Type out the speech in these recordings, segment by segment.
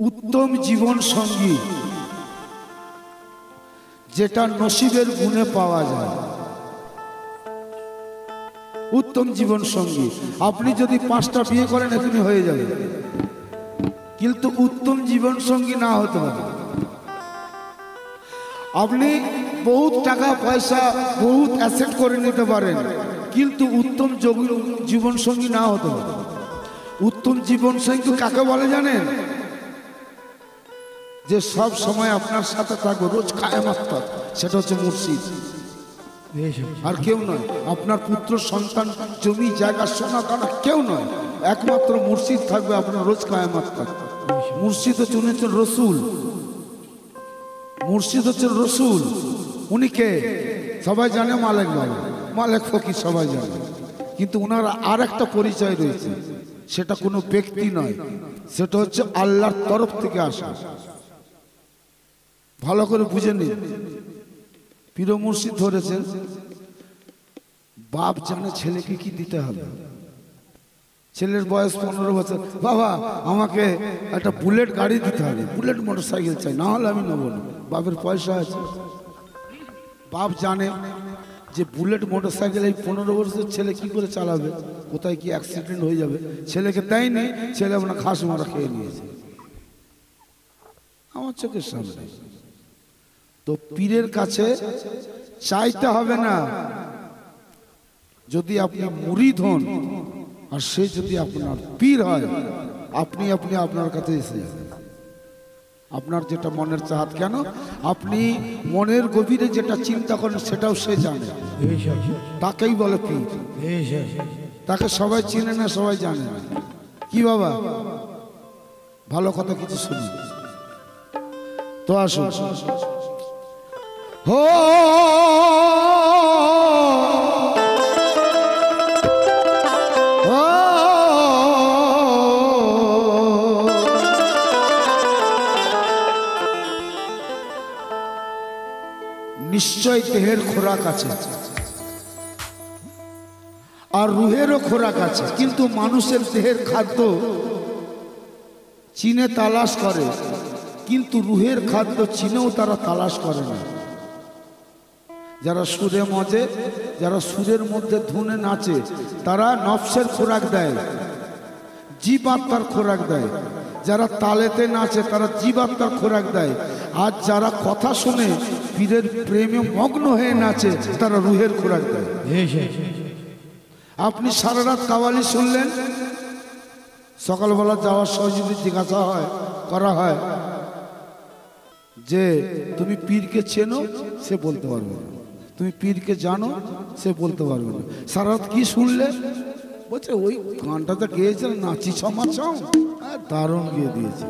उत्तम जीवन संगी जेटा नसीबेर गुणे पावा जाए। उत्तम जीवन संगी आपनी यदि 5टा बिये करें एखुनी हो जाए, किन्तु उत्तम जीवन संगी ना होते पारे। आपनी बहुत टाका पैसा बहुत एसेट करे निते पारेन, किन्तु उत्तम जीवन संगी ना होते पारे। उत्तम जीवन संगी काके बोले जानेन? যে সব সময় আপনার সাথে থাকবে, রোজ কায়েমাত থাকবে, সেটা হচ্ছে মুর্শিদ। আর কেউ নয়, আপনার পুত্র সন্তান জমি জায়গা সোনা দানা কেউ নয়, একমাত্র মুর্শিদ থাকবে, আপনার রোজ কায়েমাত থাকবে। মুর্শিদ হচ্ছেন রসুল, মুর্শিদ হচ্ছেন রসুল। উনি কে সবাই জানে? মালেক বাবা, মালেক ফকির সবাই জানে, কিন্তু ওনার আর একটা পরিচয় রয়েছে, সেটা কোনো ব্যক্তি নয়, সেটা হচ্ছে আল্লাহর তরফ থেকে আসা। ভালো করে বুঝে নিন। পীর মুর্শিদ ধরেছেন, বাপ জানে ছেলেকে কি দিতে হবে। ছেলের বয়স 15 বছর, বাবা আমাকে একটা বুলেট গাড়ি দিতে হবে, বুলেট মোটরসাইকেল চাই, না হলে আমি নেবো না। বাপের পয়সা আছে, বাপ জানে যে বুলেট মোটরসাইকেল এই 15 বছরের ছেলে কি করে চালাবে, কোথায় কি অ্যাক্সিডেন্ট হয়ে যাবে। ছেলেকে দেয়নি, ছেলে আপনার ঘাস মারা খেয়ে নিয়েছে আমার চোখের সামনে। তো পীরের কাছে চাইতে হবে না, যদি আপনি মুরিদ হন আর সে যদি আপনার পীর হয়, আপনি আপনার কাছে এসে আপনার যেটা মনের চাহাত, কেন আপনি মনের গভীরে যেটা চিন্তা করেন সেটাও সে জানে, তাকেই বলে পীর। তাকে সবাই চিনে না, সবাই জানে না। কি বাবা, ভালো কথা কিছু শুনি তো আসুন। हो निश्चय देहेर खोराक आछे और रूहेरो खोराक आछे, किन्तु मानुषेर देहेर खाद्य चीने तालाश करे, किन्तु रूहेर खाद्य चीनेও तारा तालाश करे ना। যারা সুরে মজে, যারা সুরের মধ্যে ধুনে নাচে, তারা নফসের খোরাক দেয়, জীবাত্মার খোরাক দেয়। যারা তালেতে নাচে তারা জীবাত্মার খোরাক দেয়। আর যারা কথা শুনে পীরের প্রেমে মগ্ন হয়ে নাচে, তারা রুহের খোরাক দেয়। আপনি সারা রাত কাওয়ালি শুনলেন, সকালবেলা যাওয়ার সময় যদি জিজ্ঞাসা করা হয় যে তুমি পীরকে চেনো, সে বলতে পারবে না। তুমি পীরকে জানো, সে বলতে পারবে না। সারা রাত কি শুনলে? বলছে ওই গানটাতে গেয়েছে, নাচি ছমাছম, দারুণ গিয়ে দিয়েছে।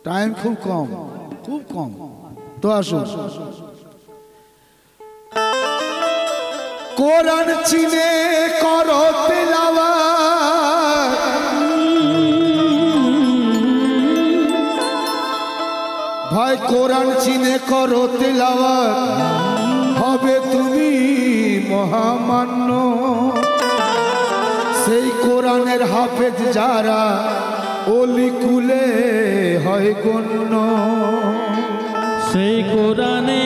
টাইম খুব কম, খুব কম। তো আসুন, কোরআন চিনে করো তেলাওয়াত, ভাই কোরআন চিনে করো তেলাওয়াত, হবে তুমি মহামান্য। সেই কোরআনের হাফেজ যারা, ওলি কুলে হয় গণ্য। সেই কোরআনে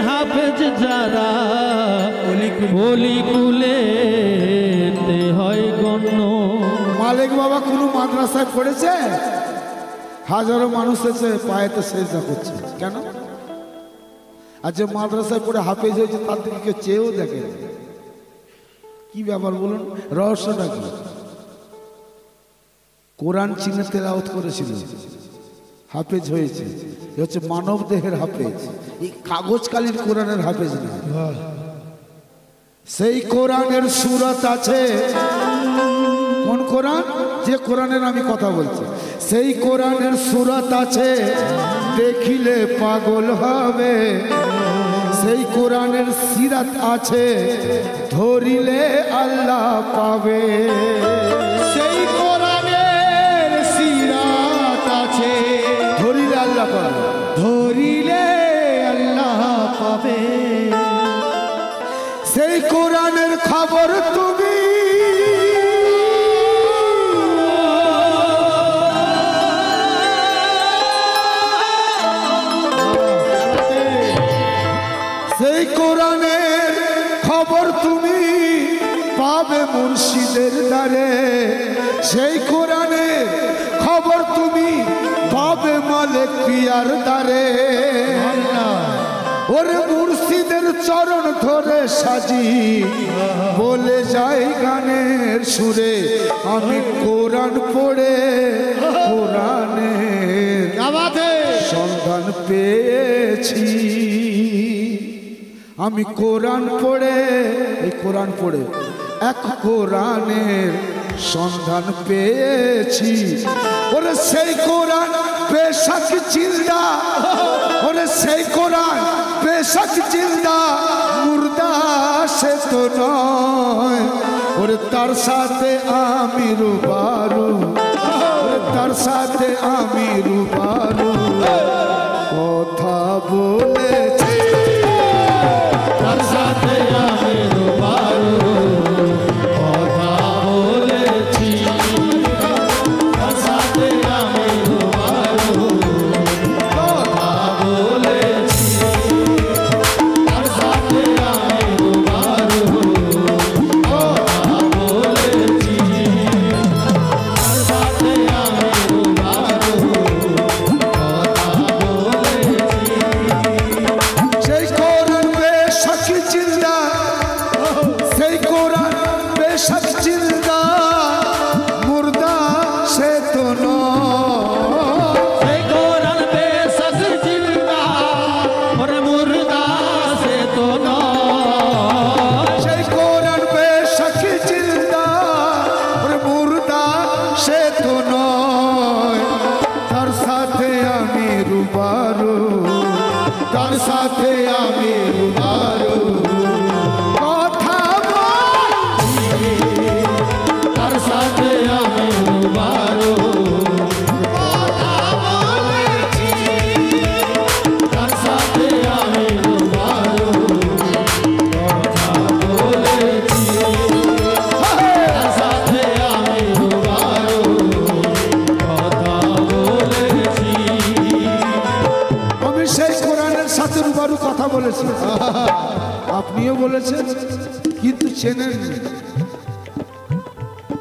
হাফেজ যারা, ওলি কুলে হয় গণ্য। মালিক বাবা কোনো মাদ্রাসায় পড়েছে? হাজারো মানুষ এসে পায়েতে সেজদা করছে, কেন? আর যে মাদ্রাসায় পড়ে হাফেজ হয়েছে তার দিকে কেউ চেয়েও দেখে। কি ব্যাপার বলুন, রহস্যটা কি? কোরআন চিনে তেলাওয়াত করেছিল, হাফেজ হয়েছে। হচ্ছে মানব দেহের হাফেজ, এই কাগজ কালির কোরআনের হাফেজ না। সেই কোরআনের সূরত আছে। কোন কোরআন? যে কোরআনের আমি কথা বলছি, সেই কোরআনের সূরত আছে, দেখিলে পাগল হবে। সেই কোরআনের সিরাত আছে, ধরিলে আল্লাহ পাবে। সেই কোরআনের সিরাত আছে, ধরিলে আল্লাহ পাবে, ধরিলে আল্লাহ পাবে। সেই কোরআনের খবর তুমি সেই কোরআনে খবর তুমি পাবে মালিক পিয়ার দ্বারে। ওরে মুর্শিদের চরণ ধরে সাজি বলে যাই গানের সুরে, আমি কোরআন পড়ে কোরআনের সন্ধান পেয়েছি। আমি কোরআন পড়ে, এই কোরআন পড়ে এক কোরআনের সন্ধান পেয়েছি। ওরে সেই কোরআন বেশক জিন্দা, ওরে সেই কোরআন বেশক জিন্দা, মুর্দা সে তো নয়। ওরে তার সাথে আমি রুবারু, ওরে তার সাথে আমি রুবারু কথা বলেছি। তার সাথে আমি রুবারু কথা বলেছি। তার সাথে আমি রুবারু কথা বলেছি। তার সাথে আমি রুবারু কথা বলেছি। তার সাথে আমি রুবারু কথা বলেছি। সেই কোরআন বেশক জিন্দা, সেই কোরআন বেশক জিন্দা, মুর্দা সে তো নয়। সেই কোরআন বেশক জিন্দা, ওরে মুর্দা সে তো নয়। সেই কোরআন বেশক জিন্দা, ওরে মুর্দা সে তো নয়। তার সাথে আমি রুবারু, তার সাথে আমি রুবারু কথা বলছি। তার সাথে আমি রুবারু কথা বলেছি। তার সাথে আমি রুবারু কথা বলেছি। তার সাথে আমি রুবারু কথা বলেছি। আমি সেই কোরআনের সাথে রুবারু কথা বলেছি, আপনিও বলেছেন, কিন্তু চেনেন নি।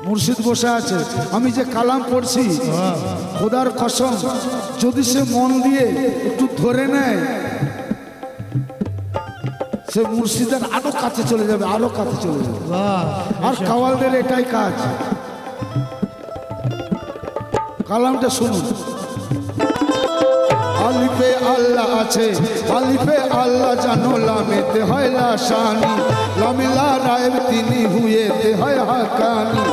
মুর্শিদ বসে আছে, আমি যে কালাম পড়ছি খোদার কসম, যদি সে মন দিয়ে একটু ধরে নেয়, সে মুর্শিদের আরো কাছে চলে যাবে, আরো কাছে চলে যাবে। আর কাওয়ালদের এটাই কাজ। কালামটা শুনুন। আলিফে আল্লাহ আছে, আলিফে আল্লাহ জানো, লামেতে হয় লাশানি, লামিলা রায়ের তিনি হুয়েতে হয় হাকানি।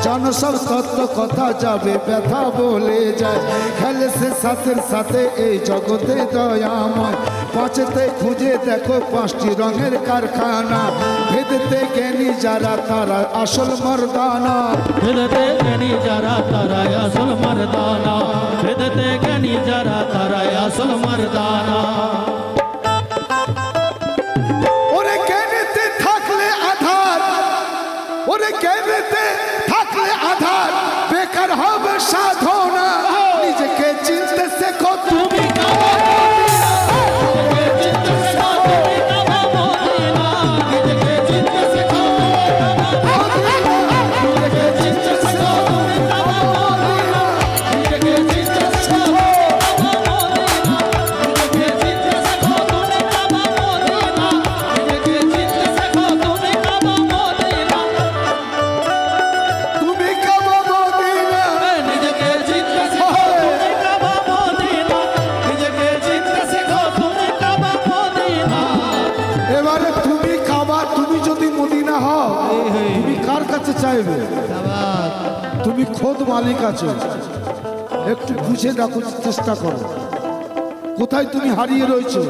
জানো সব তত্ত্ব কথা যাবে ব্যথা বলে যায়, খেলে সে সাথের সাথে এই জগতে দয়াময়। পাঁচেতে খুঁজে দেখো পাঁচটি রঙের কারখানা, ভেদেতে জ্ঞানী যারা তারা আসল মর্দানা। ভেদতে জ্ঞানী যারা তারাই আসল মর্দানা। ভেদতে জ্ঞানী যারা তারাই আসল মর্দানা। ওরে জ্ঞানেতে থাকলে আধার, ওরে জ্ঞানেতে থাকলে আধার, বেকার হবে সাধনা। নিজেকে চিনতে শেখো তুমি চাইবে। তুমি খোদ মালিক আছো, একটু বুঝে দেখো, চেষ্টা করো কোথায় তুমি হারিয়ে রয়েছো,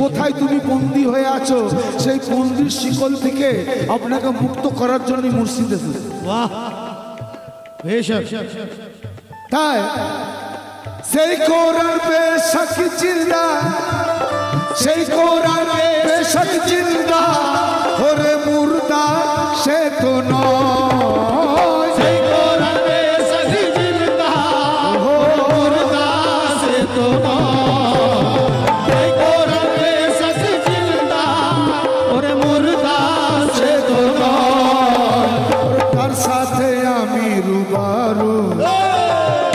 কোথায় তুমি বন্দী হয়ে আছো। সেই বন্দির শিকল থেকে আপনাকে মুক্ত করার জন্য মুর্শিদ এসেছে। তাই সেই কোরআন বেশক জিন্দা, সেই কোরআন বেশক জিন্দা, ওরে মুর্দা সে তো নয়। সেই কোরআন বেশক জিন্দা, ওরে মুর্দা সে তো নয়। সেই কোরআন বেশক জিন্দা, ওরে মুর্দা সে তো নয়। তার সাথে আমি রুবা রুবারু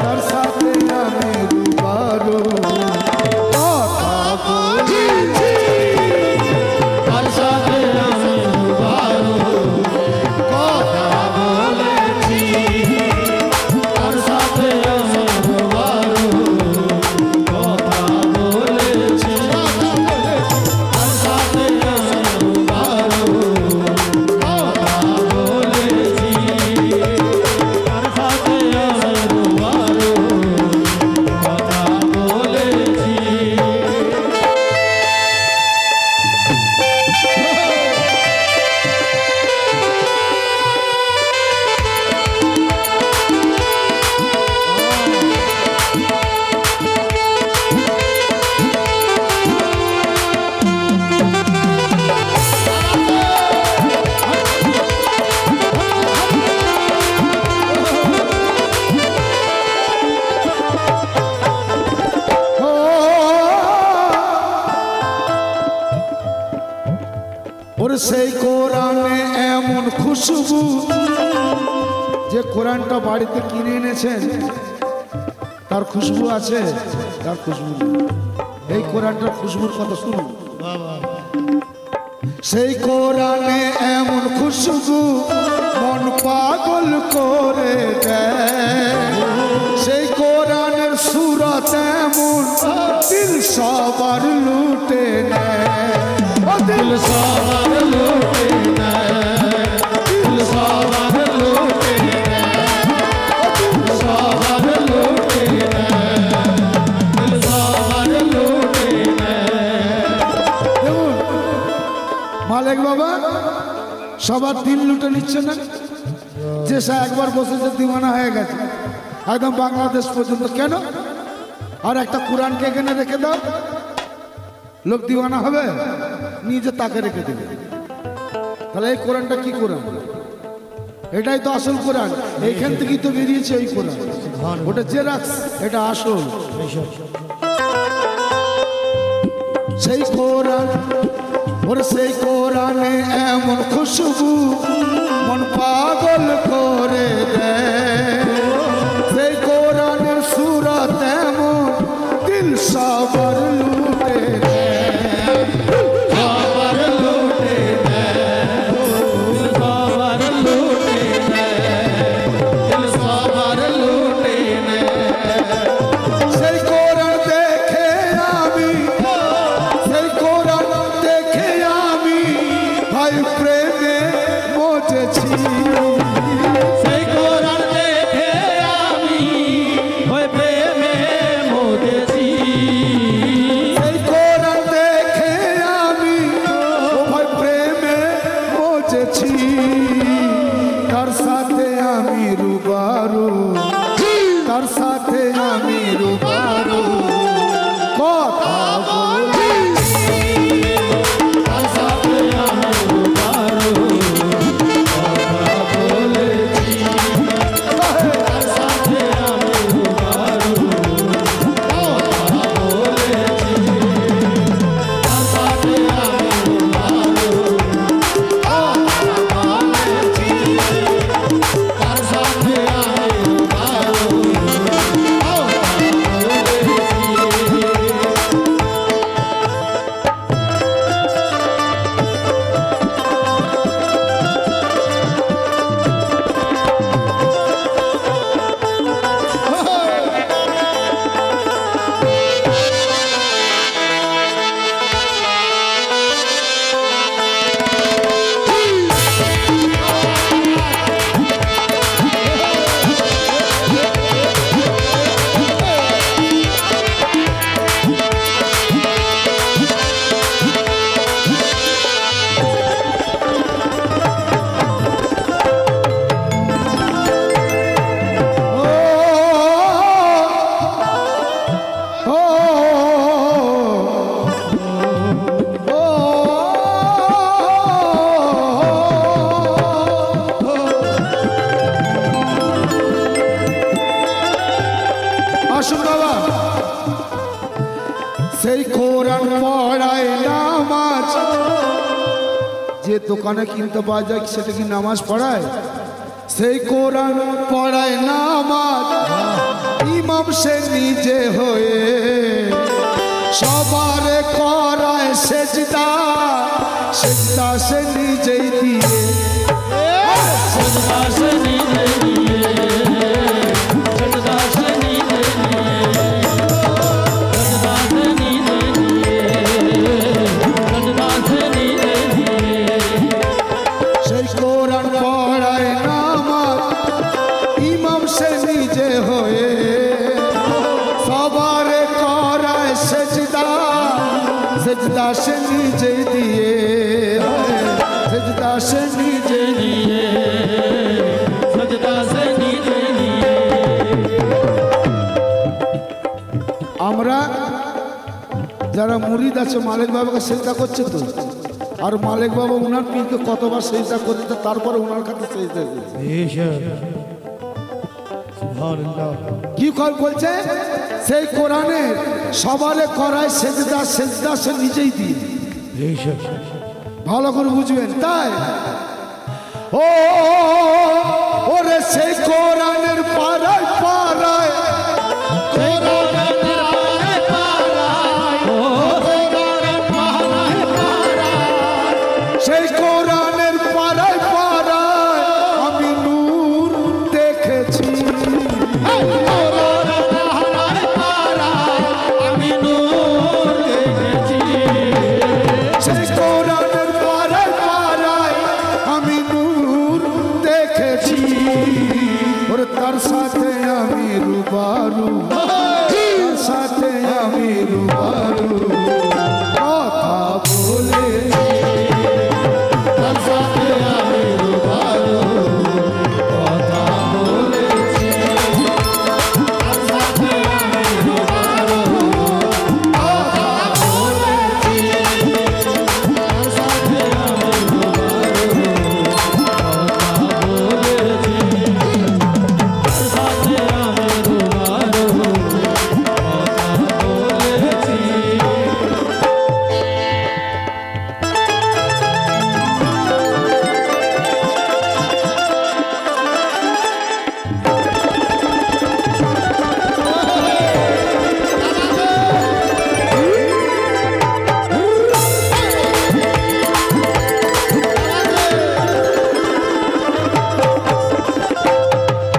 তার সাথে আমি রুবারু কথা বলেছি তার সাথে আমি রুবারু কথা বলেছি তার সাথে আমি রুবারু কথা বলেছি তার সাথে আমি রুবারু কথা বলেছি তার সাথে আমি রুবারু কথা বলেছি। ওরে সেই কোরআনে এমন খুশবু যে কোরআনটা বাড়িতে কিনে এনেছেন তার খুশবু আছে, তার খুশবু নেই। এই কোরআনটার খুশবুর কথা শুনুন। সেই কোরআনে এমন খুশবু মন পাগল করে দেয়, সেই কোরআনের সূরত এমন দিল সবার লুটে নেয়। ও দিল সবার লুটে নেয়, দিল সবার লুটে নেয়, দিল সবার লুটে নেয়, দিল সবার লুটে নেয়। দেখুন মালিক বাবা সবার দিল লুটে নিচ্ছে না, যে সে একবার বসেছে দিওয়ানা হয়ে গেছে একদম বাংলাদেশ পর্যন্ত। কেন? আর একটা কোরআনকে এখানে রেখে দাও, লোক দিওয়ানা হবে, নিজে তাকে রেখে দেবে। তাহলে এই কোরআনটা কি কোরআন? এটাই তো আসল কোরআন, এইখান থেকেই তো বেরিয়েছে এই কোরআন। ওটা জেরাক্স, এটা আসল। সেই কোরআন, ওর সেই কোরআনে এমন খুশবু মন পাগল করে দেয়, সেই কোরআনের সূরত এমন দিল সবার লুটে দেয়, সবার লুটে নেয়, দিল সবার লুটে নেয়, দিল সবার লুটে নেয়। সেই কোরআন দেখে আমি, সেই কোরআন দেখে আমি ভাই প্রেমে মজেছি, সেই কোরআন দেখে আমি ওই প্রেমে মজেছি, সেই কোরআন দেখে আমি ও ভাই প্রেমে মজেছি, তার সাথে আমি রুবারু, তার সাথে আমি রুবারু কথা বলেছি, তার সাথে আমি রুবারু কথা বলেছি, তার সাথে আমি রুবারু কথা বলেছি, তার সাথে আমি রুবারু কথা বলেছি, তার সাথে আমি রুবারু সেই কোরআন পড়ায় নামাজ, যে দোকানে কিনতে পাওয়া যায় সেটা কি নামাজ পড়ায়? সেই কোরআন পড়ায় নামাজ। সে নিজে হয়ে সবার করায় সেজদা, সেজদা সে নিজেই দিয়ে। सजदा से नीचे लिए, सजदा से नीचे लिए, सजदा से नीचे लिए, सजदा से नीचे लिए। সেই কোরআন পড়ায় নামাজ ইমাম সে নিজে হয়ে সবার করায় সেজদা, সেজদা সে নিজেই দিয়ে, সেজদা সে নিজে लिए, सजदा से नीचे लिए। আমরা যারা মুরিদ আছে মালিক বাবাকে সেজদা করছে তো, আর মালিক বাবা উনার পীরকে কতবার সেজদা করতে তারপরে উনার কাছে সেজদা করছে। বেশক সুবহানাল্লাহ। কি বলছে? সেই কোরআনে সবারে করায় সেজদা, সেজদা সে নিজেই দিয়ে। বেশক ভালো করে বুঝবেন। তাই ও ওরে সেই কোরআনের পাড়ায় পাড়ায়, সেই কোরআনের পাড়ায় পাড়ায় আমি নূর দেখেছি। আমি নূর দেখেছি, সেই কোরআনের পাড়ায় পাড়ায় আমি নূর দেখেছি। ওরে তার সাথে আমি রুবারু, তার সাথে আমি রুবারু কথা বলে, তার সাথে আমি রুবারু কথা বলেছি, তার সাথে আমি রুবারু কথা বলেছি, তার সাথে আমি রুবারু কথা বলেছি, তার সাথে আমি রুবারু কথা বলেছি।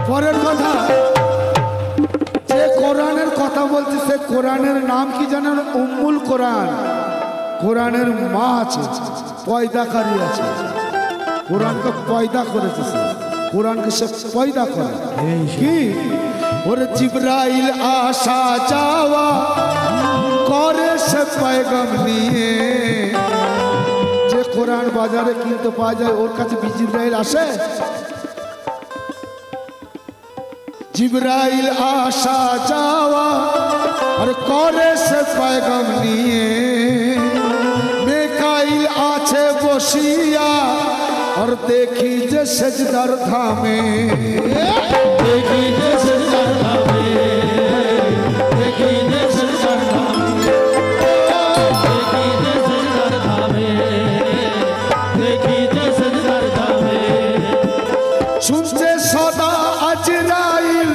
পরের কথা, যে কোরআনের কথা বলছে সে কোরআনের নাম কি জানেন? উম্মুল কোরআন। কোরআনের মা আছে, পয়দাকারী আছে। কোরআনকে পয়দা করেছে সে, কোরআনকে সে পয়দা করে। কি ওরে জিবরাইল আসা যাওয়া করে সে পয়গাম নিয়ে। যে কোরআন বাজারে কিনতে পাওয়া যায় ওর কাছে জিবরাইল আসে। জিবরাইল আসা যাওয়া আর করে সে পয়গাম নিয়ে। মেকাইল আছে বসিয়া আর দেখি যে সেজদার ধামে। দেখি যে সজদার ধামে, দেখি যে সজদার ধামে, দেখি যে সজদার ধামে, দেখি যে সজদার ধামে। শুনছে সদা আজরাইল,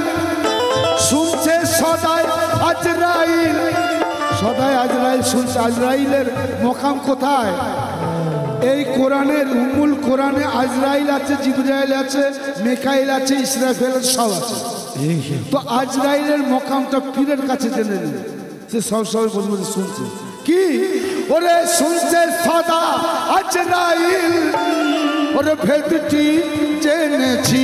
শুনছে সদাই আজরাইল, সদাই আজরাইল শুনছে। আজরাইলের মকাম কোথায়? এই কোরআনের উম্মুল কোরআনে আজরাইল আছে, জিবরাইল আছে, মেকাইল আছে, ইসরাফিল সব আছে। তো আজরাইলের মকামটা পীরের কাছে জেনে নিন, সে সব সময় বসে বসে শুনছে। কি ওরে শুনছে সদা আজরাইল, ওরে ভেদটি জেনেছি।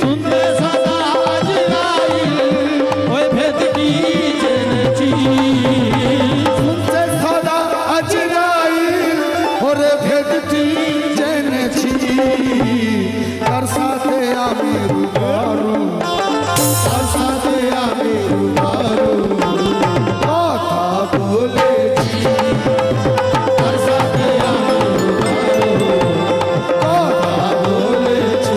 শুনতে সদা আজরাইল, ওই ভেদটি জেনেছি। শুনছে সদা আজরাইল, ওরে ভেদটি জেনেছি। তার সাথে আমি রুবারু, তার সাথে আমি রুবারু কথা বলেছি। তার সাথে আমি রুবারু কথা বলেছি,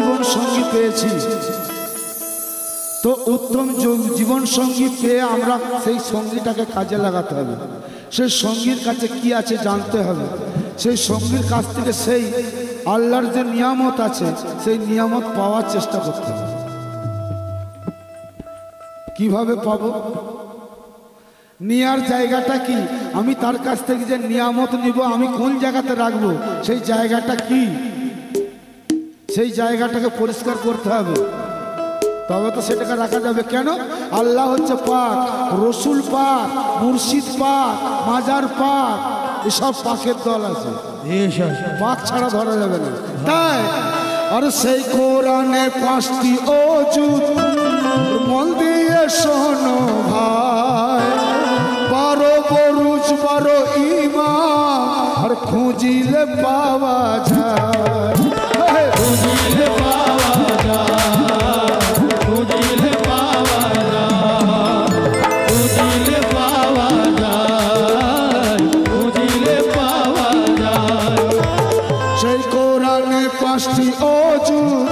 জীবন সঙ্গী পেয়েছি, তো উত্তম জীবন সঙ্গী পেয়ে আমরা সেই সঙ্গীটাকে কাজে লাগাতে হবে। সেই সঙ্গীর কাছে কি আছে জানতে হবে। সেই সঙ্গীর কাছ থেকে সেই আল্লাহর যে নিয়ামত আছে সেই নিয়ামত পাওয়ার চেষ্টা করতে হবে। কিভাবে পাবো? নেয়ার জায়গাটা কি? আমি তার কাছ থেকে যে নিয়ামত নিব আমি কোন জায়গাতে রাখবো, সেই জায়গাটা কি? সেই জায়গাটাকে পরিষ্কার করতে হবে, তবে তো সেটাকে রাখা যাবে। কেন? আল্লাহ হচ্ছে পাক, রসুল পাক, মুর্শিদ পাক, মাজার পাক, এসব পাকের দল আছে, পাক ছাড়া ধরা যাবে না। তাই আর সেই কোরআনে 5টি অজুদ মন দিয়ে শোনো ভাই, 12 বরুজ 12 ইমাম আর খুঁজিলে পাওয়া যায়, খুঁজিলে পাওয়া যায়, খুঁজিলে পাওয়া যায়, খুঁজিলে পাওয়া যায়, খুঁজিলে পাওয়া যায়। সেই কোরআনে 5টি অজুদ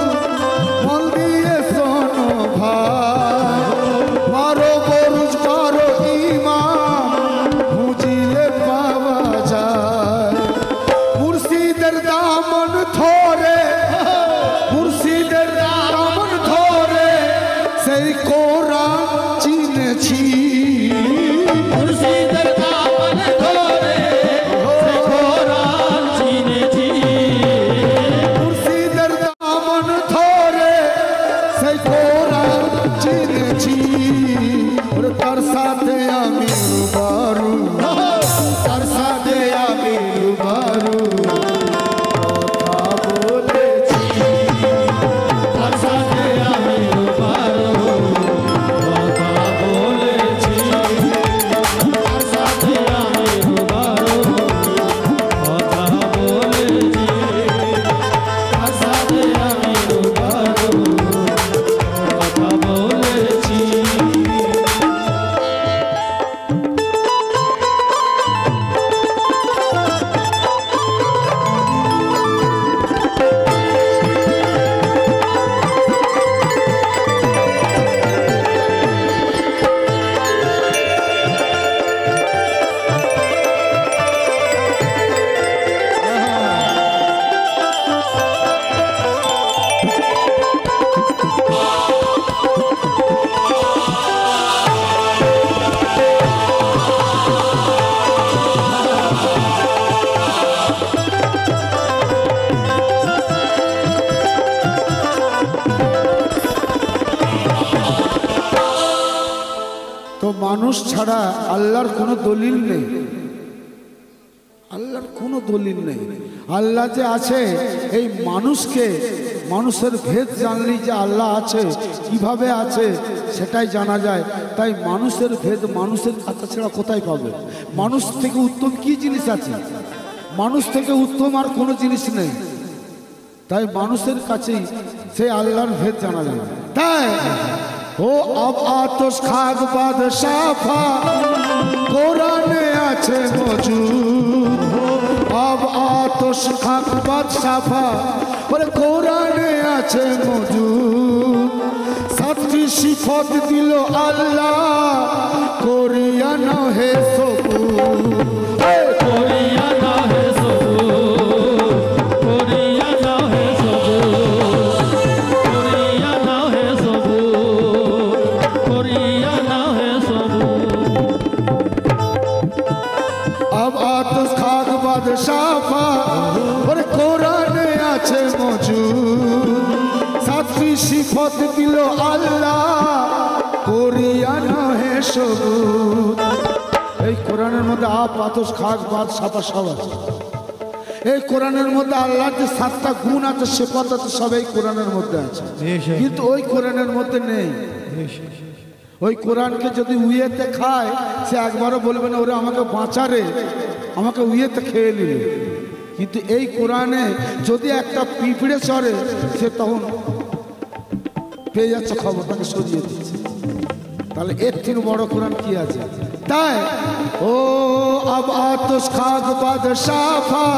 মন দিয়ে শোনো ভাই, 12 বরুজ 12 ইমাম খুঁজিলে পাওয়া যায়। মুর্শিদের দামন ধরে, মুর্শিদের দামন ধরে সেই কোরআন চিনেছি, মুর্শিদের দামন ধরে সেই কোরআন চিনেছি, মুর্শিদের দামন ধরে সেই কোরআন চিনেছি। ওরে তার সাথে আমি রুবারু, তার সাথে আমি রুবারু কথা বলেছি, তার সাথে আমি রূপারো কথা বলেছি, তার সাথে আমি রূপারো কথা বলেছি, তার সাথে আমি রূপারো কথা বলেছি। তো মানুষ ছাড়া আল্লাহর কোনো দলিল নেই, আল্লাহর কোনো দলিল নেই। আল্লাহ যে আছে এই মানুষকে, মানুষের ভেদ জানলেই যে আল্লাহ আছে, কিভাবে আছে সেটাই জানা যায়। তাই মানুষের ভেদ মানুষের কাছে ছাড়া কোথায় পাবে? মানুষ থেকে উত্তম কি জিনিস আছে? মানুষ থেকে উত্তম আর কোনো জিনিস নেই। তাই মানুষের কাছেই সেই আল্লাহর ভেদ জানা যায়। তাই ও আব আতশ খাক বাদশাফা কোরআনে আছে মজুদ, আব আতশ খাক বাদশাফা ওরে কোরআনে আছে মজুদ। 7টি সিফত দিল আল্লাহ করিয়া না হে সবুর, করিয়া না হে সবুর, করিয়া না হে সবুর, করিয়া না হে সবুর, করিয়া না হে সবুর। আব আতশ খাক বাদশাফা ওরে কোরআনে আছে মজুদ। 7টি সিফত দিল আল্লাহ করিয়া না হে সবুর। এই কোরআনের মধ্যে আপ আতশ খাক বাদ সাফা সব আছে। এই কোরআনের মধ্যে আল্লাহর যে 7টা গুণ আছে, সিফত আছে, সব এই কোরআনের মধ্যে আছে, কিন্তু ওই কোরআনের মধ্যে নেই। ওই কোরআনকে যদি উইয়েতে খায় সে একবারও বলবে না ওরে আমাকে বাঁচারে, আমাকে উইয়েতে খেয়ে নিল। কিন্তু এই কোরআনে যদি একটা পিঁপড়ে চড়ে সে তখন পেয়ে যাচ্ছে খবর, তাকে সরিয়ে দিচ্ছে। তাহলে এর থেকে বড় কোরআন কি আছে? তাই ও আব আতশ খাক বাদশাফা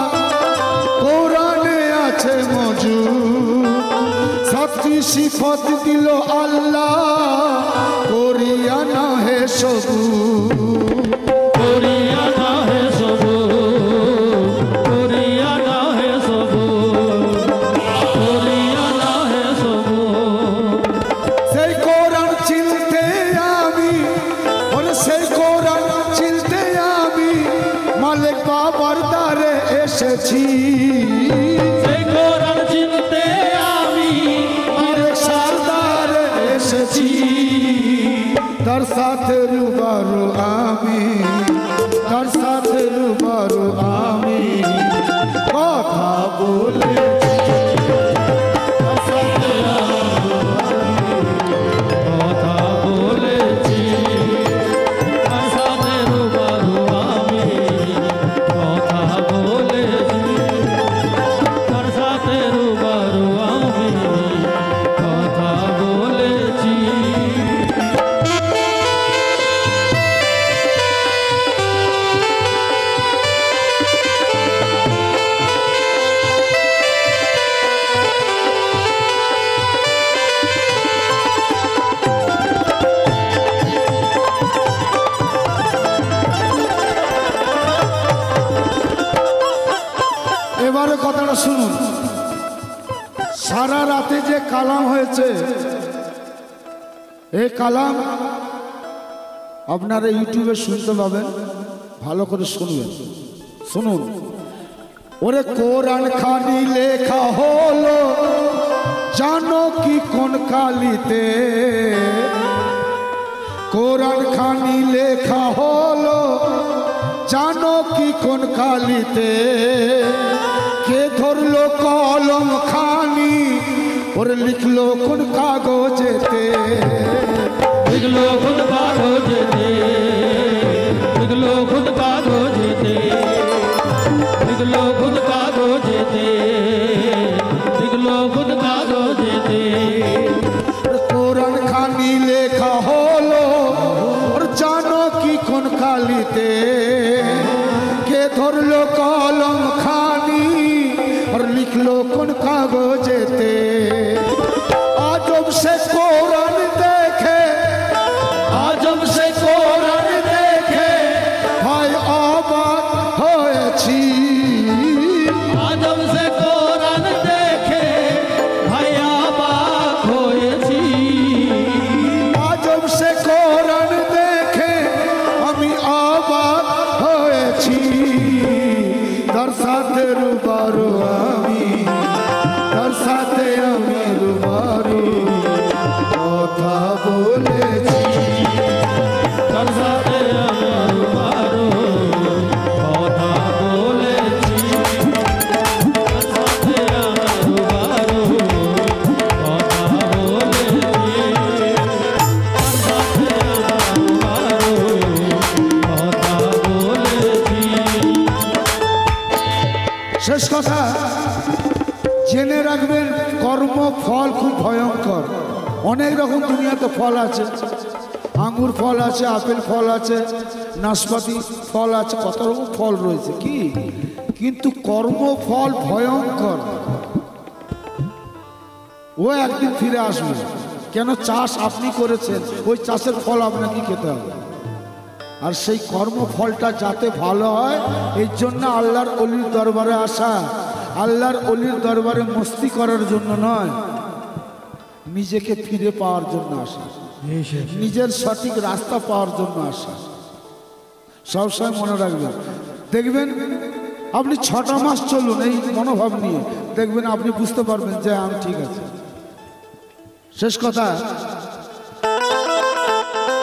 কোরআনে আছে মজুদ। সাতটি সিফত দিল আল্লাহ করিয়া না হে সবু করিয়া না হে সবু করিয়া না হে সবু করিয়া না হে সবু সেই কোরআন চিনতে আমি ওরে সেই কোরআন চিনতে আমি মালিক বাবার দ্বারে এসেছি সেই কোরআন চিনতে আমি মালিক সরদারে এসেছি তার সাথে রুবারু আমি তার সাথে রুবারু আমি কথা বলে কথা বলেছি তার সাথে রুবারু আমি কথা বলেছি তার সাথে রুবারু আমি কথা বলেছি এবারে কথাটা শুনুন সারা রাতে যে কালাম হয়েছে এই কালাম আপনারা ইউটিউবে শুনতে পাবেন ভালো করে শুনবেন শুনুন ওরে কোরআন খানি লেখা হলো জানো কি কোন কালিতে কোরআন খানি লেখা হলো জানো কি কোন কালিতে কে ধরলো কলম খানি ওরে লিখলো কোন কাগজেতে লিখলো খুদ কাগজেতে লিখলো খুদ কাগজেতে লিখলো খুদ কাগজেতে লিখলো খুদ কাগজেতে কোরআন খানি লেখা হলো ওর জানো কি কোন কালিতে কে ধরলো কলম খানি और लिख लो कौन कागजेते आजम से कोरआन देखे आजम से कोरआन देखे भाई অবাক হয়েছি আজম সে কোরআন দেখে ভাই অবাক হয়েছি আজম সে কোরআন দেখে আমি অবাক হয়েছি তার সাথে রুবারু আমি তার সাথে আমি রুবারু কথা বলেছি তার সাথে আমার রুবারু কথা বলেছি তার সাথে আমার রুবারু কথা বলেছি তার সাথে আমার রুবারু কথা বলেছি শেষ কথা জেনে রাখবেন কর্ম ফল খুব ভয়ঙ্কর অনেক রকম দুনিয়াতে ফল আছে আঙ্গুর ফল আছে আপেল ফল আছে নাশপাতি ফল আছে কত রকম ফল রয়েছে কি কিন্তু কর্মফল ভয়ঙ্কর ও একদিন ফিরে আসবে কেন চাষ আপনি করেছেন ওই চাষের ফল আপনাকে খেতে হবে আর সেই কর্মফলটা যাতে ভালো হয় এই জন্য আল্লাহর অলির দরবারে আসা আল্লাহর অলির দরবারে মস্তি করার জন্য নয় নিজেকে ফিরে পাওয়ার জন্য আসা নিজের সঠিক রাস্তা পাওয়ার জন্য আসা সবসময় মনে রাখবেন দেখবেন আপনি 6টা মাস চলুন এই মনোভাব নিয়ে দেখবেন আপনি বুঝতে পারবেন যে আমি ঠিক আছে শেষ কথা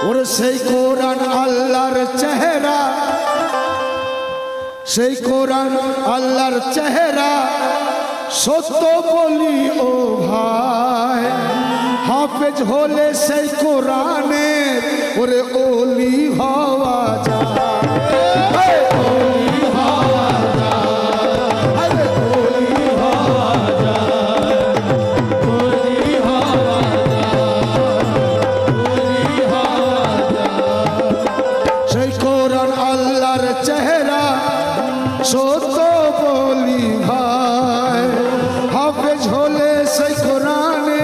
ওরে সেই কোরআন আল্লাহর চেহারা সেই কোরআন আল্লাহর চেহারা সত্য বলি ও ভাই হাফেজ হলে সেই কোরআনে ওরে ওলি হওয়া যায় ওলি হওয়া যায় ওলি হওয়া যায় ওলি হওয়া সেই কোরআন আল্লাহর চেহারা সত্য বলি ভাই হাফেজ হলে সেই কোরআনে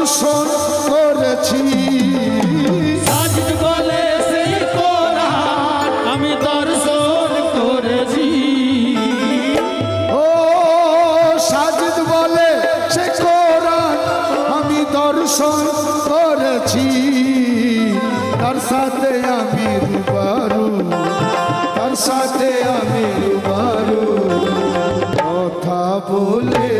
দর্শন করেছি। সাজিদ বলে সেই কোরআন আমি দর্শন করেছি। ও সাজিদ বলে সে কোরআন আমি দর্শন করেছি। তার সাথে আমি রুবারু, তার সাথে আমি রুবারু, কথা বলে